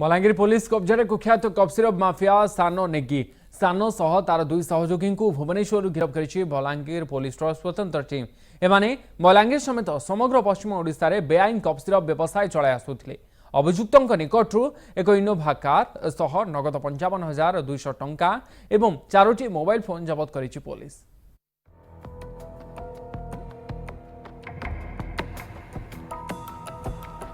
Balangir police कब्जा कुख्यात cup syrup mafia सानो नेगी सानो सह तार दुई सहयोगी भुवनेश्वर गिरफ्त कर बलांगीर पुलिस स्वतंत्र टीम एमाने बलांगीर समेत समग्र पश्चिम ओडिशा रे बेआईन कप सिरप व्यवसाय चलाई आसुथिले। अभियुक्तों निकटू एक इनोभा कार सह नगद 55,200 टंका एवं 4टी मोबाइल फोन जबत करिछि पुलिस।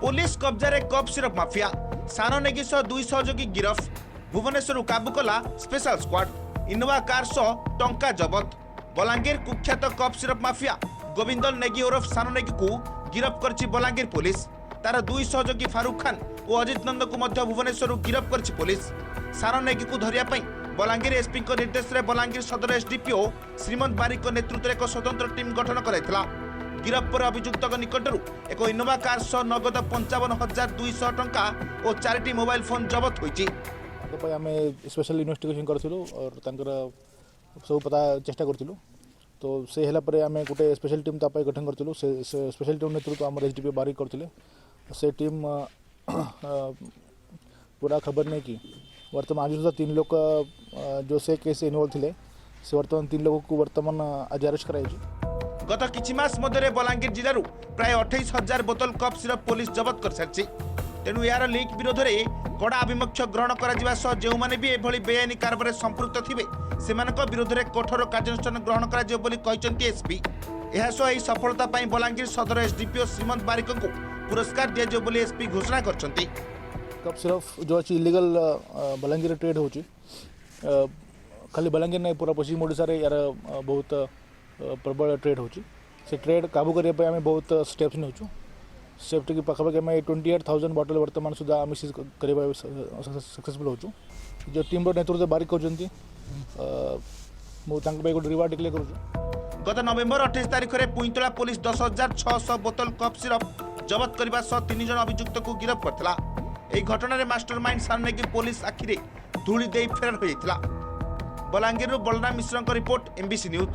पुलिस कब्जा कप सिरप माफिया सानो नेगी सह दुई सहयोगी गिरफ्त। भुवनेश्वर काबू कला स्पेशल स्क्वाड इनोवा कार सह टंका जबत। बलांगीर कुख्यात कप सिरप माफिया गोविंदल नेगी ओरफ सानो नेगी को गिरफ्त करछि बलांगीर पुलिस। तार दुई सहयोगी फारूक खान और अजित नंद को मध्य भुवनेश्वर गिरफ्त करछि पुलिस। सानो नेगी को धरिया पई बलांगीर एसपी को निर्देश रे बलांगीर सदर एसडीपीओ श्रीमंत बारिक नेतृत्व एक स्वतंत्र टीम गठन कराइथिला। गिरफ्त पर अभियुक्त निकटरू एक इनोवा कार सह नगद 55,200 टंका और 4टी मोबाइल फोन जबत होइछि। आम स्पेशल इन्वेस्टिगेशन करूँ और सब पता चेष्टा करूँ तो से है आम गोटे स्पेशल टीम तापाई गठन करूँ। स्पेशल टीम नेतृत्व आम एसडीपीओ बारिक करते से टीम पूरा खबर नहीं कि वर्तमान आज सुधा 3 लोग जो से केस इन्वॉल्व थे से वर्तमान 3 लोगों को वर्तमान आज अरेस्ट कराई। गत किछि मास मध्य बलांगीर जिलू प्राय 28,000 बोतल कप सिरप पुलिस जबत कर सारी। तेणु यार लिंक विरोध में कड़ा आभिमुख्य ग्रहण कर जो मैंने भी एभली बेआईन कारबार संपृक्त थे से विरोध में कठोर कार्यानुष्ठान ग्रहण कर एसपी। यह सफलता बलांगीर सदर एसडीपीओ श्रीमंत बारिक को पुरस्कार दिया बोली एसपी घोषणा कर। कप सिरप जो अच्छी इलीगल बलांगीर ट्रेड हो खाली बलांगीर नहीं पूरा पश्चिम ओडिशा रे यार बहुत प्रबल ट्रेड हो ट्रेड काबू करने आम बहुत स्टेप्स नौ सेफ्टी की पाखापाखि आम 28,000 बॉटल वर्तमान सुधा आम सीज कर सक्सेसफुल हो जो टीम नेतृत्व बारिक कर गोटे रिवार्ड डिक्लेयर करूँ। गत नवेम्बर 28 तारिख में पुईतला पुलिस 10,600 बोतल कप सिरप जबत करने सह 3 जन अभियुक्त को गिरफ्त करथिला। एही घटना रे मास्टरमाइंड सामने की पुलिस आखिरे धूली दे फेरार हो जाइथिला। बलांगीर बलराम मिश्र रिपोर्ट MBC न्यूज।